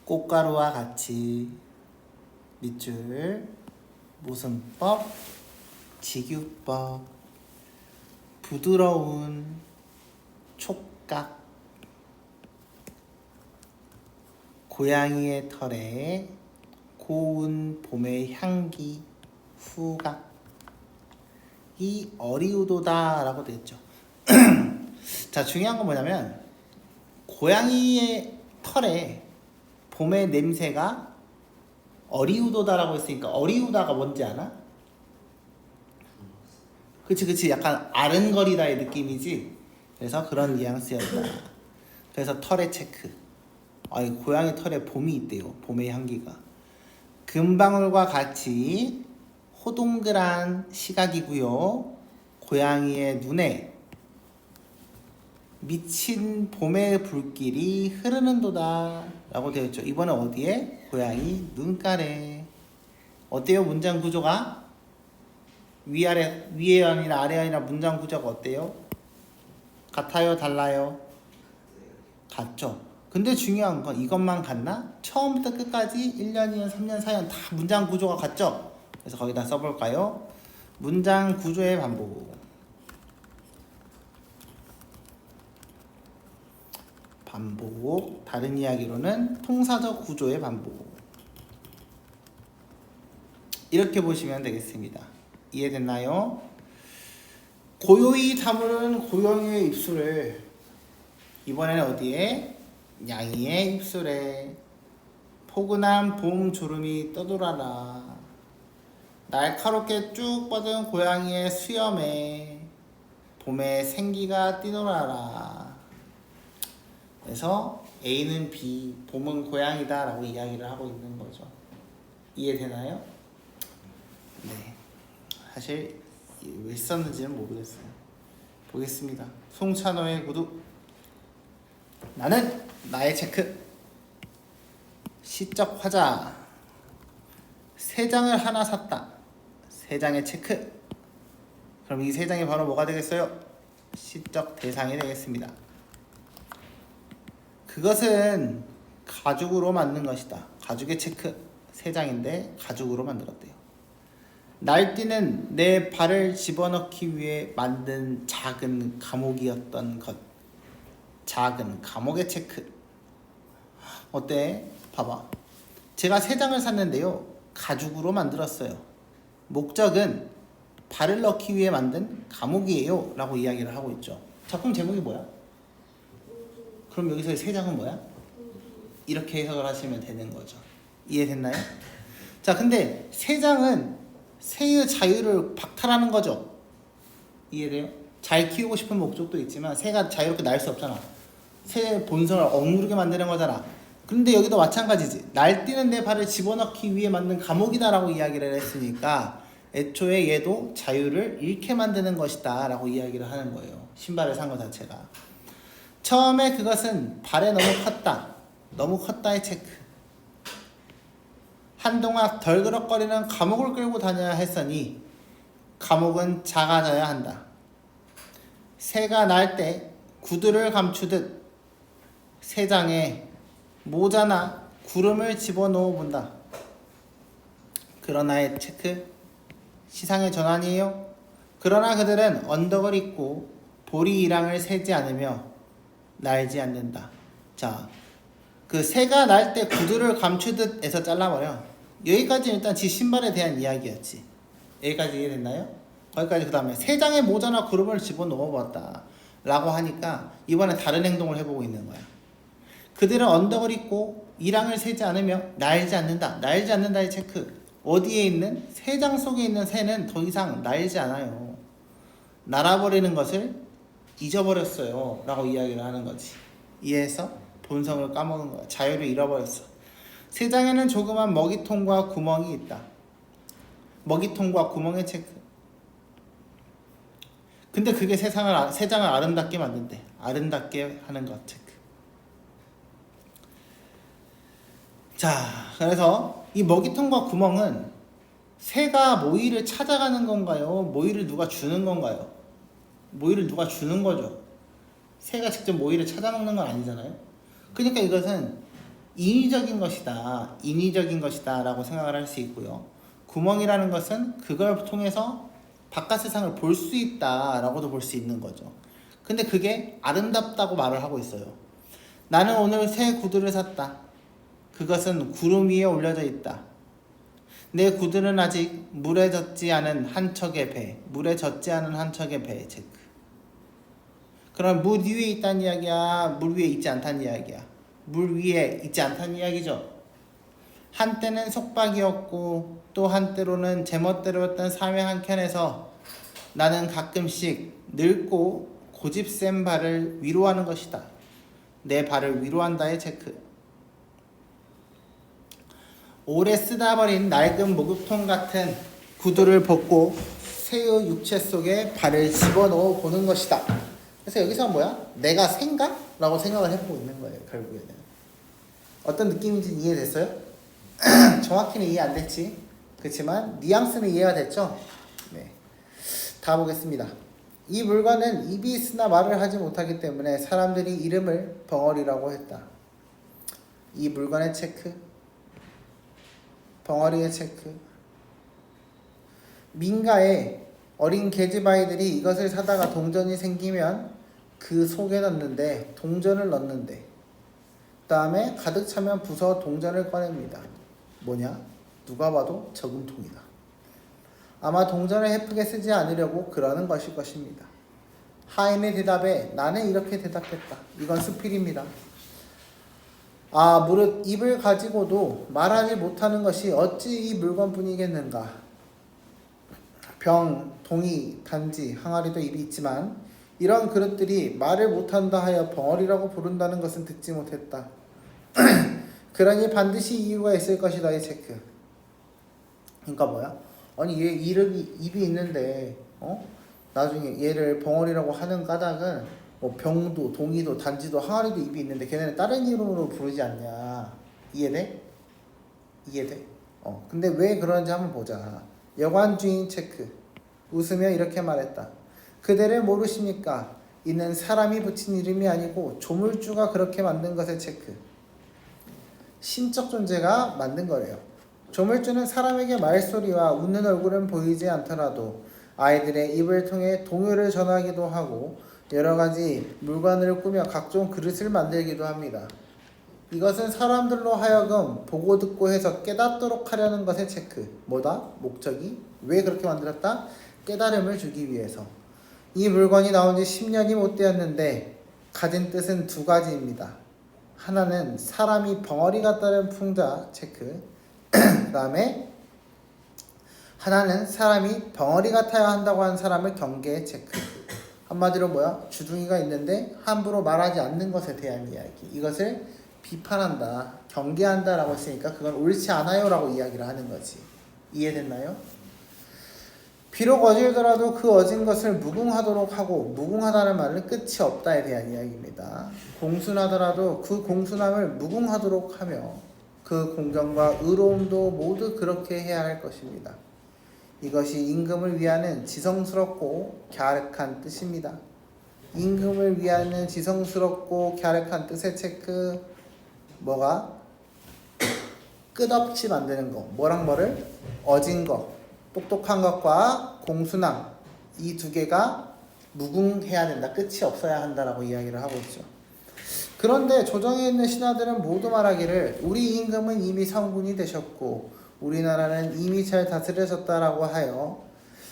꽃가루와 같이 밑줄 모순법, 직유법, 부드러운 촉각, 고양이의 털에 고운 봄의 향기, 후각, 이 어리우도다 라고 되겠죠. 자, 중요한 건 뭐냐면 고양이의 털에 봄의 냄새가 어리우도다라고 했으니까 어리우다가 뭔지 아나? 그치 약간 아른거리다의 느낌이지. 그래서 그런 뉘앙스였다. 그래서 털의 체크. 고양이 털에 봄이 있대요. 봄의 향기가. 금방울과 같이 호동그란 시각이고요. 고양이의 눈에 미친 봄의 불길이 흐르는도다 라고 되어 있죠. 이번엔 어디에? 고양이 눈가래. 어때요? 문장 구조가? 위에 아니라 아래 아니라 문장 구조가 어때요? 같아요? 달라요? 같죠. 근데 중요한 건 이것만 같나? 처음부터 끝까지 1년, 2년, 3년, 4년 다 문장 구조가 같죠? 그래서 거기다 써볼까요? 문장 구조의 반복. 반복. 다른 이야기로는 통사적 구조의 반복. 이렇게 보시면 되겠습니다. 이해됐나요? 고요히 다무는 고양이의 입술을 이번에는 어디에? 양이의 입술에 포근한 봄 졸음이 떠돌아라. 날카롭게 쭉 뻗은 고양이의 수염에 봄의 생기가 뛰놀아라. 그래서 A는 B, 봄은 고양이다 라고 이야기를 하고 있는 거죠. 이해되나요? 네. 사실 왜 썼는지는 모르겠어요. 보겠습니다. 송찬호의 구두. 나는 나의 체크. 시적 화자. 3장을 하나 샀다. 3장의 체크. 그럼 이 3장이 바로 뭐가 되겠어요? 시적 대상이 되겠습니다. 그것은 가죽으로 만든 것이다. 가죽의 체크. 3장인데 가죽으로 만들었대요. 날뛰는 내 발을 집어넣기 위해 만든 작은 감옥이었던 것. 작은 감옥의 체크. 어때? 봐봐. 제가 3장을 샀는데요. 가죽으로 만들었어요. 목적은 발을 넣기 위해 만든 감옥이에요 라고 이야기를 하고 있죠. 작품 제목이 뭐야? 그럼 여기서의 3장은 뭐야? 이렇게 해석을 하시면 되는 거죠. 이해됐나요? 자, 근데 3장은 새의 자유를 박탈하는 거죠. 이해돼요? 잘 키우고 싶은 목적도 있지만 새가 자유롭게 날 수 없잖아. 새의 본성을 억누르게 만드는 거잖아. 근데 여기도 마찬가지지. 날뛰는 내 발을 집어넣기 위해 만든 감옥이다 라고 이야기를 했으니까 애초에 얘도 자유를 잃게 만드는 것이다 라고 이야기를 하는 거예요. 신발을 산 것 자체가. 처음에 그것은 발에 너무 컸다. 너무 컸다의 체크. 한동안 덜그럭거리는 감옥을 끌고 다녀야 했으니 감옥은 작아져야 한다. 새가 날 때 구두를 감추듯 3장에 모자나 구름을 집어넣어 본다. 그러나의 체크. 시상의 전환이에요. 그러나 그들은 언덕을 잇고 보리이랑을 세지 않으며 날지 않는다. 자, 그 새가 날 때 구두를 감추듯 해서 잘라버려. 여기까지 일단 지 신발에 대한 이야기였지. 여기까지 이해됐나요? 거기까지. 그 다음에 3장의 모자나 구름을 집어넣어 봤다 라고 하니까 이번에 다른 행동을 해보고 있는 거야. 그들은 언덕을 잇고 이랑을 세지 않으며 날지 않는다. 날지 않는다의 체크. 어디에 있는? 3장 속에 있는 새는 더 이상 날지 않아요. 날아버리는 것을 잊어버렸어요 라고 이야기를 하는 거지. 이해해서? 본성을 까먹은 거야. 자유를 잃어버렸어. 3장에는 조그만 먹이통과 구멍이 있다. 먹이통과 구멍의 체크. 근데 그게 3장을 아름답게 만든대. 아름답게 하는 것 체크. 자, 그래서 이 먹이통과 구멍은 새가 모이를 찾아가는 건가요? 모이를 누가 주는 건가요? 모이를 누가 주는 거죠. 새가 직접 모이를 찾아먹는 건 아니잖아요. 그러니까 이것은 인위적인 것이다, 인위적인 것이다 라고 생각을 할 수 있고요. 구멍이라는 것은 그걸 통해서 바깥 세상을 볼 수 있다 라고도 볼 수 있는 거죠. 근데 그게 아름답다고 말을 하고 있어요. 나는 오늘 새 구두를 샀다. 그것은 구름 위에 올려져 있다. 내 구두는 아직 물에 젖지 않은 한 척의 배, 물에 젖지 않은 한 척의 배 체크. 그럼 물 위에 있다는 이야기야, 물 위에 있지 않다는 이야기야? 물 위에 있지 않다는 이야기죠. 한때는 속박이었고 또 한때로는 제멋대로였던 삶의 한켠에서 나는 가끔씩 늙고 고집센 발을 위로하는 것이다. 내 발을 위로한다의 체크. 오래 쓰다 버린 낡은 목욕통 같은 구두를 벗고 새의 육체 속에 발을 집어넣어 보는 것이다. 그래서 여기서 뭐야? 내가 생각? 라고 생각을 해보고 있는 거예요. 결국에는 어떤 느낌인지 이해됐어요? 정확히는 이해 안 됐지. 그렇지만 뉘앙스는 이해가 됐죠? 네. 다 보겠습니다. 이 물건은 입이 있으나 말을 하지 못하기 때문에 사람들이 이름을 벙어리라고 했다. 이 물건의 체크, 벙어리의 체크. 민가에 어린 계집아이들이 이것을 사다가 동전이 생기면 그 속에 넣는데, 동전을 넣는데, 그 다음에 가득 차면 부서 동전을 꺼냅니다. 뭐냐? 누가 봐도 저금통이다. 아마 동전을 헤프게 쓰지 않으려고 그러는 것일 것입니다. 하인의 대답에 나는 이렇게 대답했다. 이건 수필입니다. 무릇 입을 가지고도 말하지 못하는 것이 어찌 이 물건뿐이겠는가. 병, 동이, 단지, 항아리도 입이 있지만 이런 그릇들이 말을 못한다 하여 벙어리라고 부른다는 것은 듣지 못했다. 그러니 반드시 이유가 있을 것이다. 이 체크. 그러니까 뭐야? 아니 얘 입이 있는데 나중에 얘를 벙어리라고 하는 까닭은 뭐 병도, 동이도, 단지도, 항아리도 입이 있는데 걔네는 다른 이름으로 부르지 않냐. 이해돼? 이해돼? 근데 왜 그런지 한번 보자. 여관 주인 체크. 웃으며 이렇게 말했다. 그대를 모르십니까? 이는 사람이 붙인 이름이 아니고 조물주가 그렇게 만든 것의 체크. 신적 존재가 만든 거래요. 조물주는 사람에게 말소리와 웃는 얼굴은 보이지 않더라도 아이들의 입을 통해 동요를 전하기도 하고 여러 가지 물건을 꾸며 각종 그릇을 만들기도 합니다. 이것은 사람들로 하여금 보고 듣고 해서 깨닫도록 하려는 것의 체크. 뭐다? 목적이? 왜 그렇게 만들었다? 깨달음을 주기 위해서. 이 물건이 나온 지 10년이 못 되었는데 가진 뜻은 두 가지입니다. 하나는 사람이 벙어리 같다는 풍자 체크. 그 다음에 하나는 사람이 벙어리 같아야 한다고 하는 사람을 경계의 체크. 한마디로 뭐야? 주둥이가 있는데 함부로 말하지 않는 것에 대한 이야기. 이것을 비판한다, 경계한다 라고 했으니까 그건 옳지 않아요 라고 이야기를 하는 거지. 이해됐나요? 비록 어질더라도 그 어진 것을 무궁하도록 하고, 무궁하다는 말은 끝이 없다에 대한 이야기입니다. 공순하더라도 그 공순함을 무궁하도록 하며 그 공경과 의로움도 모두 그렇게 해야 할 것입니다. 이것이 임금을 위하는 지성스럽고 갸륵한 뜻입니다. 임금을 위하는 지성스럽고 갸륵한 뜻의 체크. 뭐가? 끝없이 만드는 거. 뭐랑 뭐를? 어진 거, 똑똑한 것과 공순함, 이 두 개가 무궁해야 된다. 끝이 없어야 한다라고 이야기를 하고 있죠. 그런데 조정에 있는 신하들은 모두 말하기를 우리 임금은 이미 성군이 되셨고 우리나라는 이미 잘 다스려졌다라고 하여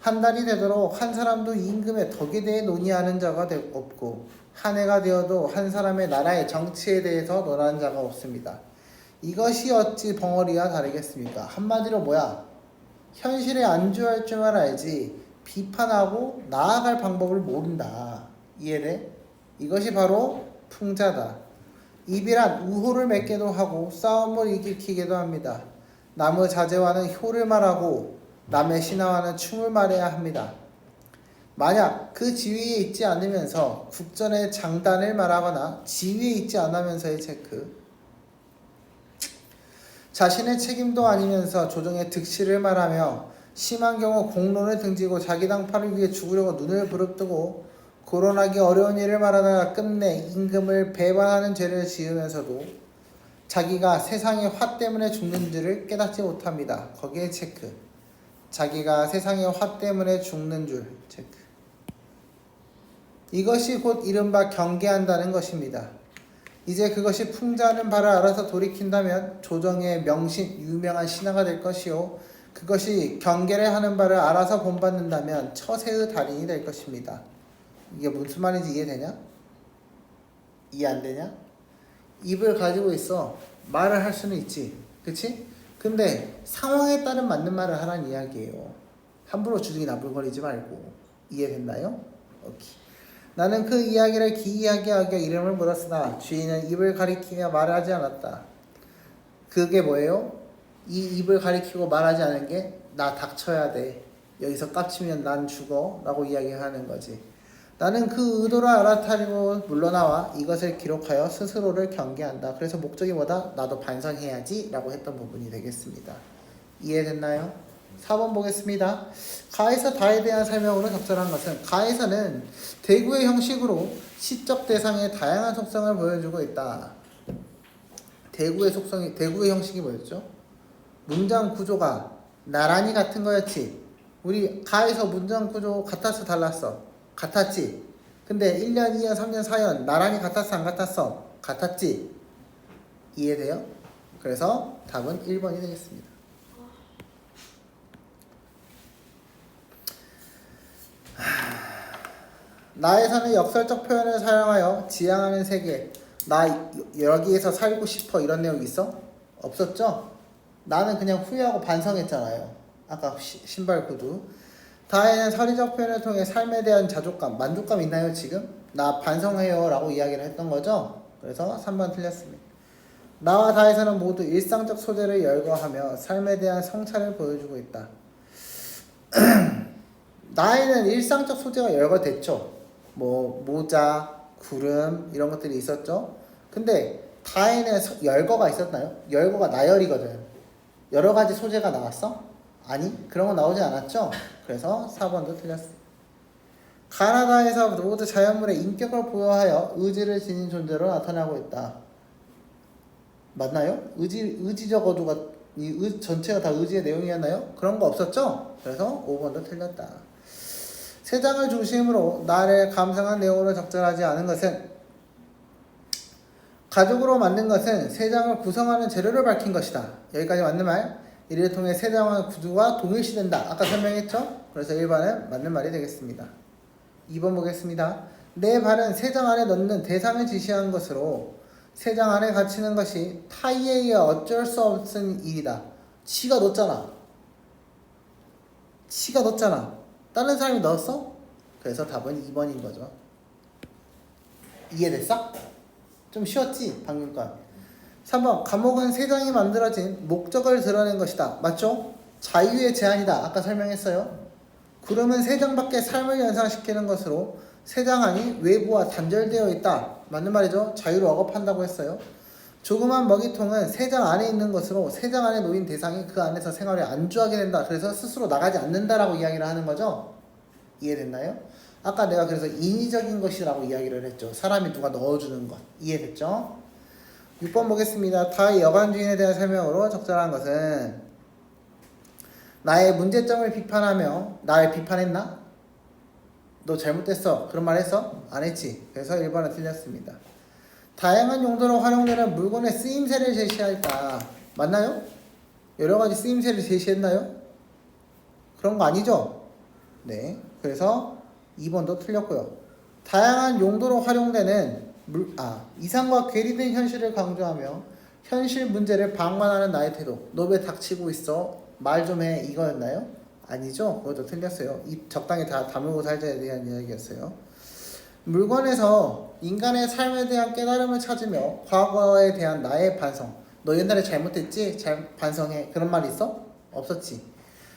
한 달이 되도록 한 사람도 임금의 덕에 대해 논의하는 자가 없고 한 해가 되어도 한 사람의 나라의 정치에 대해서 논하는 자가 없습니다. 이것이 어찌 벙어리와 다르겠습니까? 한마디로 뭐야? 현실에 안주할 줄만 알지 비판하고 나아갈 방법을 모른다. 이해돼? 이것이 바로 풍자다. 입이란 우호를 맺게도 하고 싸움을 일으키기도 합니다. 남의 자제와는 효를 말하고 남의 신하와는 충을 말해야 합니다. 만약 그 지위에 있지 않으면서 국전의 장단을 말하거나 지위에 있지 않으면서의 체크. 자신의 책임도 아니면서 조정의 득실을 말하며 심한 경우 공론을 등지고 자기 당파를 위해 죽으려고 눈을 부릅뜨고 거론하기 어려운 일을 말하다가 끝내 임금을 배반하는 죄를 지으면서도 자기가 세상의 화 때문에 죽는 줄을 깨닫지 못합니다. 거기에 체크. 자기가 세상의 화 때문에 죽는 줄 체크. 이것이 곧 이른바 경계한다는 것입니다. 이제 그것이 풍자하는 바를 알아서 돌이킨다면 조정의 유명한 신하가 될 것이요, 그것이 경계를 하는 바를 알아서 본받는다면 처세의 달인이 될 것입니다. 이게 무슨 말인지 이해되냐? 이해 안 되냐? 입을 가지고 있어. 말을 할 수는 있지, 그치? 근데 상황에 따른 맞는 말을 하라는 이야기예요. 함부로 주둥이 나불거리지 말고. 이해됐나요? 오케이. 나는 그 이야기를 기이하게 하게 이름을 물었으나 주인은 입을 가리키며 말하지 않았다. 그게 뭐예요? 이 입을 가리키고 말하지 않은 게 나 닥쳐야 돼, 여기서 깝치면 난 죽어 라고 이야기하는 거지. 나는 그 의도를 알아차리고 물러나와 이것을 기록하여 스스로를 경계한다. 그래서 목적이 뭐다? 나도 반성해야지 라고 했던 부분이 되겠습니다. 이해됐나요? 4번 보겠습니다. 가에서 다에 대한 설명으로 적절한 것은, 가에서는 대구의 형식으로 시적 대상의 다양한 속성을 보여주고 있다. 대구의 형식이 뭐였죠? 문장 구조가 나란히 같은 거였지. 우리 가에서 문장 구조 같았어, 달랐어? 같았지. 근데 1년, 2년, 3년, 4년 나란히 같았어, 안 같았어? 같았지. 이해돼요? 그래서 답은 1번이 되겠습니다. 나에서는 역설적 표현을 사용하여 지향하는 세계, 나 여기에서 살고 싶어, 이런 내용 있어? 없었죠? 나는 그냥 후회하고 반성했잖아요. 아까 신발 구두. 다에는 서리적 표현을 통해 삶에 대한 자족감, 만족감 있나요 지금? 나 반성해요 라고 이야기를 했던 거죠? 그래서 3번 틀렸습니다. 나와 다에서는 모두 일상적 소재를 열거하며 삶에 대한 성찰을 보여주고 있다. 나에는 일상적 소재가 열거됐죠. 뭐 모자, 구름 이런 것들이 있었죠. 근데 다에는 열거가 있었나요? 열거가 나열이거든. 여러 가지 소재가 나왔어? 아니, 그런 거 나오지 않았죠? 그래서 4번도 틀렸어. 가나다에서 모두 자연물의 인격을 부여하여 의지를 지닌 존재로 나타나고 있다. 맞나요? 의지적 어조가 전체가 다 의지의 내용이었나요? 그런 거 없었죠? 그래서 5번도 틀렸다. 세 장을 중심으로 나를 감상한 내용으로 적절하지 않은 것은, 가죽으로 만든 것은 세 장을 구성하는 재료를 밝힌 것이다. 여기까지 맞는 말. 이를 통해 세 장의 구두가 동일시된다. 아까 설명했죠? 그래서 1번은 맞는 말이 되겠습니다. 2번 보겠습니다. 내 발은 세 장 안에 넣는 대상을 지시한 것으로 세 장 안에 갇히는 것이 타이에 의해 어쩔 수 없은 일이다. 지가 넣었잖아. 다른 사람이 넣었어? 그래서 답은 2번인 거죠. 이해됐어? 좀 쉬웠지? 방금 건. 3번. 감옥은 세 장이 만들어진 목적을 드러낸 것이다. 맞죠? 자유의 제한이다. 아까 설명했어요. 구름은 세 장밖에 삶을 연상시키는 것으로 세 장 안이 외부와 단절되어 있다. 맞는 말이죠? 자유를 억압한다고 했어요. 조그만 먹이통은 세 장 안에 있는 것으로 세 장 안에 놓인 대상이 그 안에서 생활에 안주하게 된다. 그래서 스스로 나가지 않는다라고 이야기를 하는 거죠. 이해됐나요? 아까 내가 그래서 인위적인 것이라고 이야기를 했죠. 사람이 누가 넣어주는 것. 이해됐죠? 6번 보겠습니다. 다의 여관주인에 대한 설명으로 적절한 것은, 나의 문제점을 비판하며 나를 비판했나? 너 잘못됐어. 그런 말 했어? 안 했지. 그래서 1번은 틀렸습니다. 다양한 용도로 활용되는 물건의 쓰임새를 제시했다. 맞나요? 여러 가지 쓰임새를 제시했나요? 그런 거 아니죠? 네. 그래서 2번도 틀렸고요. 다양한 용도로 활용되는 이상과 괴리된 현실을 강조하며 현실 문제를 방관하는 나의 태도. 너 왜 닥치고 있어? 말 좀 해. 이거였나요? 아니죠? 그것도 틀렸어요. 적당히 다 다물고 살자에 대한 이야기였어요. 물건에서 인간의 삶에 대한 깨달음을 찾으며 과거에 대한 나의 반성. 너 옛날에 잘못했지? 잘 반성해. 그런 말 있어? 없었지.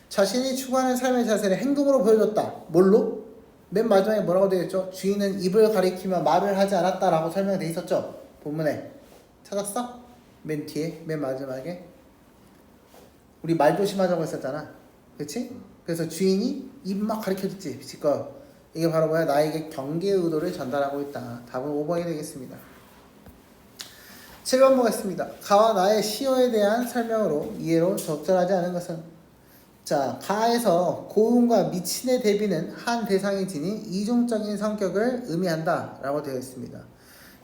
자신이 추구하는 삶의 자세를 행동으로 보여줬다. 뭘로? 맨 마지막에 뭐라고 되어 있죠? 주인은 입을 가리키며 말을 하지 않았다라고 설명되어 있었죠? 본문에. 찾았어? 맨 뒤에, 맨 마지막에. 우리 말 조심하자고 했었잖아. 그치? 그래서 주인이 입 막 가리켜줬지. 지껏. 이게 바로 뭐야? 나에게 경계의 의도를 전달하고 있다. 답은 5번이 되겠습니다. 7번 보겠습니다. 가와 나의 시효에 대한 설명으로 이해로 적절하지 않은 것은 자, 가에서 고음과 미친의 대비는 한 대상이 지닌 이중적인 성격을 의미한다 라고 되어 있습니다.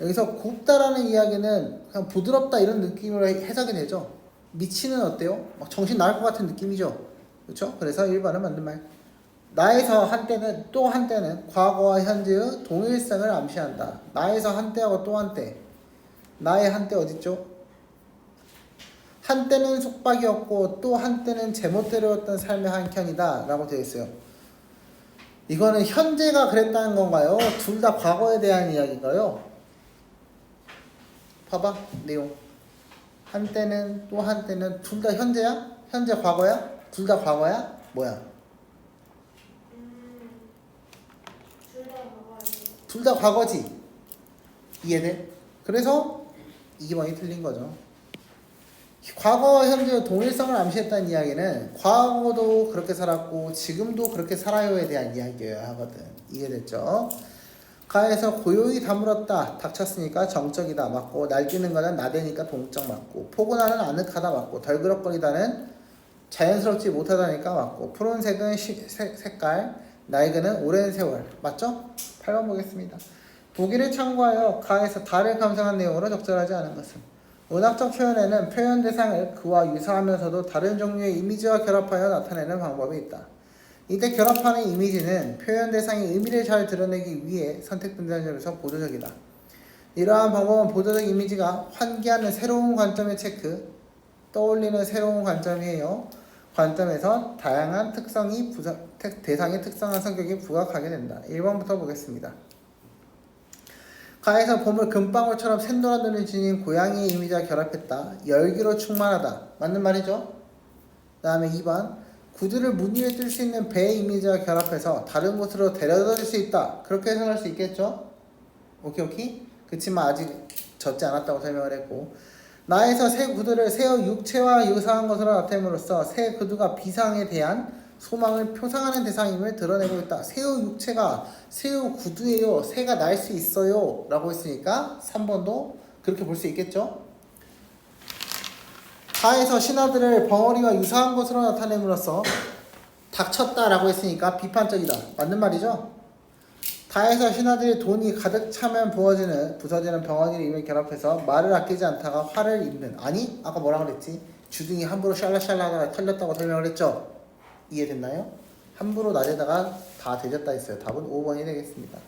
여기서 곱다라는 이야기는 그냥 부드럽다 이런 느낌으로 해석이 되죠. 미친은 어때요? 막 정신 나갈 것 같은 느낌이죠. 그렇죠? 그래서 1번은 맞는 말. 나에서 한때는 또 한때는 과거와 현재의 동일성을 암시한다. 나에서 한때하고 또 한때. 나의 한때 어딨죠? 한때는 속박이었고 또 한때는 제멋대로였던 삶의 한켠이다 라고 되어 있어요. 이거는 현재가 그랬다는 건가요? 둘 다 과거에 대한 이야기인가요? 봐봐 내용. 한때는 또 한때는 둘 다 현재야? 현재 과거야? 둘 다 과거야? 뭐야? 둘 다 과거지. 이해돼? 그래서 2번이 틀린 거죠. 과거와 현재의 동일성을 암시했다는 이야기는 과거도 그렇게 살았고 지금도 그렇게 살아요에 대한 이야기여야 하거든. 이해됐죠? 가에서 고요히 다물었다. 닥쳤으니까 정적이다. 맞고 날뛰는 거는 나대니까 동적 맞고 포근하는 아늑하다. 맞고 덜그럭거리다는 자연스럽지 못하다니까 맞고 푸른색은 색깔 낡은은 오랜 세월. 맞죠? 8번 보겠습니다. 보기를 참고하여 가에서 달을 감상한 내용으로 적절하지 않은 것은 문학적 표현에는 표현 대상을 그와 유사하면서도 다른 종류의 이미지와 결합하여 나타내는 방법이 있다. 이때 결합하는 이미지는 표현 대상의 의미를 잘 드러내기 위해 선택된다는 점에서 보조적이다. 이러한 방법은 보조적 이미지가 환기하는 새로운 관점의 체크, 떠올리는 새로운 관점이에요. 관점에서 다양한 특성이 대상의 특성한 성격이 부각하게 된다. 1번부터 보겠습니다. 가에서 봄을 금방울처럼 샛노란 눈을 지닌 고양이의 이미지와 결합했다. 열기로 충만하다. 맞는 말이죠? 그 다음에 2번. 구두를 무늬에 뜰 수 있는 배의 이미지와 결합해서 다른 곳으로 데려다 줄 수 있다. 그렇게 해석할 수 있겠죠? 오케이? 그치만 아직 젖지 않았다고 설명을 했고 나에서 새 구두를 새의 육체와 유사한 것으로 나타냄으로써 새 구두가 비상에 대한 소망을 표상하는 대상임을 드러내고 있다. 새의 육체가 새의 구두예요. 새가 날 수 있어요. 라고 했으니까 3번도 그렇게 볼 수 있겠죠? 가에서 신하들을 벙어리와 유사한 것으로 나타냄으로써 닥쳤다라고 했으니까 비판적이다. 맞는 말이죠? 가에서 신하들이 돈이 가득 차면 부서지는 벙어리를 입에 결합해서 말을 아끼지 않다가 화를 입는. 아니? 아까 뭐라 그랬지? 주둥이 함부로 샬라샬라 하다가 털렸다고 설명을 했죠? 이해됐나요? 함부로 나대다가 다 되졌다 했어요. 답은 5번이 되겠습니다.